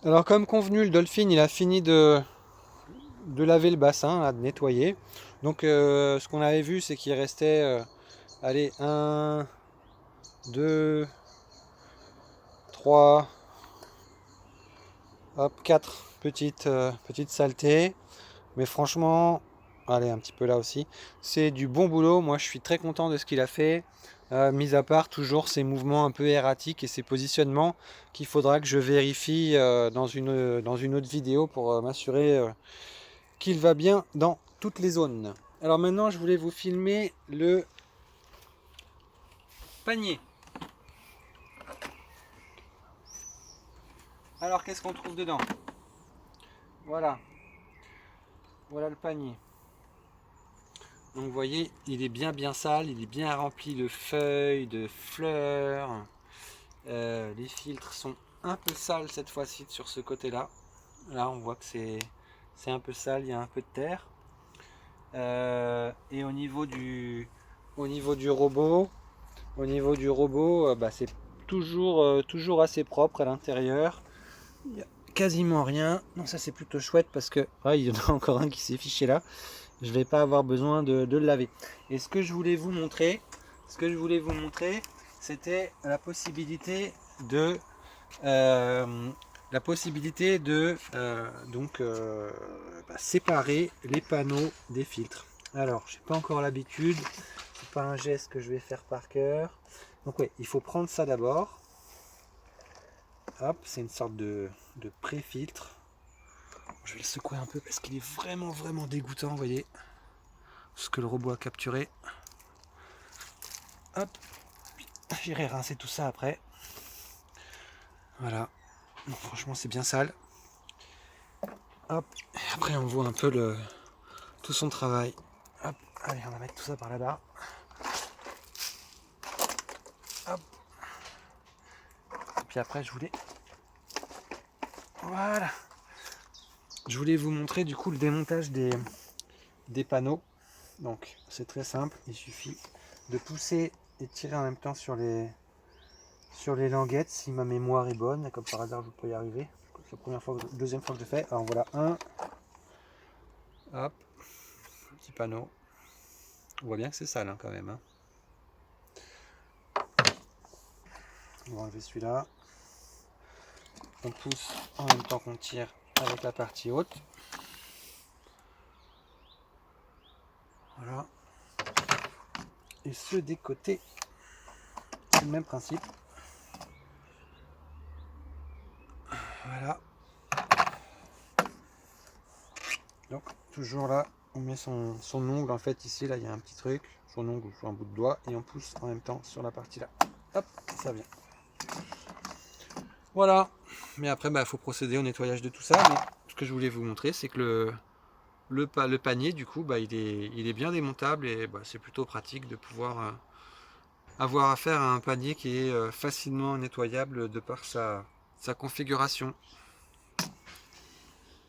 Alors comme convenu, le Dolphin il a fini de laver le bassin, là, de nettoyer. Donc ce qu'on avait vu c'est qu'il restait allez, un, 2, 3, hop, 4 petites saletés. Mais franchement, allez, un petit peu là aussi. C'est du bon boulot. Moi, je suis très content de ce qu'il a fait. Mis à part toujours ses mouvements un peu erratiques et ses positionnements qu'il faudra que je vérifie dans une autre vidéo pour m'assurer qu'il va bien dans toutes les zones. Alors maintenant, je voulais vous filmer le panier. Alors, qu'est-ce qu'on trouve dedans? Voilà, voilà le panier. Donc vous voyez, il est bien sale, il est bien rempli de feuilles, de fleurs. Les filtres sont un peu sales cette fois-ci sur ce côté-là. Là, on voit que c'est un peu sale, il y a un peu de terre. Et au niveau du robot, bah, c'est toujours assez propre à l'intérieur. Il n'y a quasiment rien. Donc ça c'est plutôt chouette parce que il y en a encore un qui s'est fiché là. Je ne vais pas avoir besoin de le laver. Et ce que je voulais vous montrer, c'était de euh, la possibilité de séparer les panneaux des filtres. Alors, j'ai pas encore l'habitude, c'est pas un geste que je vais faire par cœur. Donc oui, il faut prendre ça d'abord. Hop, c'est une sorte de pré-filtre. Je vais le secouer un peu parce qu'il est vraiment dégoûtant, vous voyez, ce que le robot a capturé. Hop, j'irai rincer tout ça après. Voilà, donc, franchement c'est bien sale. Hop, et après on voit un peu tout son travail. Hop, allez, on va mettre tout ça par là-bas. Hop. Et puis après, voilà. Je voulais vous montrer du coup le démontage des panneaux. Donc, c'est très simple. Il suffit de pousser et tirer en même temps sur les languettes si ma mémoire est bonne. Comme par hasard, je peux y arriver. C'est la deuxième fois que je fais. Alors voilà, un. Hop, petit panneau. On voit bien que c'est sale hein, quand même. Hein. On va enlever celui-là. On pousse en même temps qu'on tire avec la partie haute. Voilà. Et ceux des côtés, c'est le même principe. Voilà. Donc toujours là, on met son ongle en fait ici, là il y a un petit truc, son ongle ou un bout de doigt, et on pousse en même temps sur la partie là. Hop, ça vient. Voilà. Mais après, il faut procéder au nettoyage de tout ça. Mais ce que je voulais vous montrer, c'est que le panier, du coup, il est bien démontable et c'est plutôt pratique de pouvoir avoir affaire à un panier qui est facilement nettoyable de par sa configuration.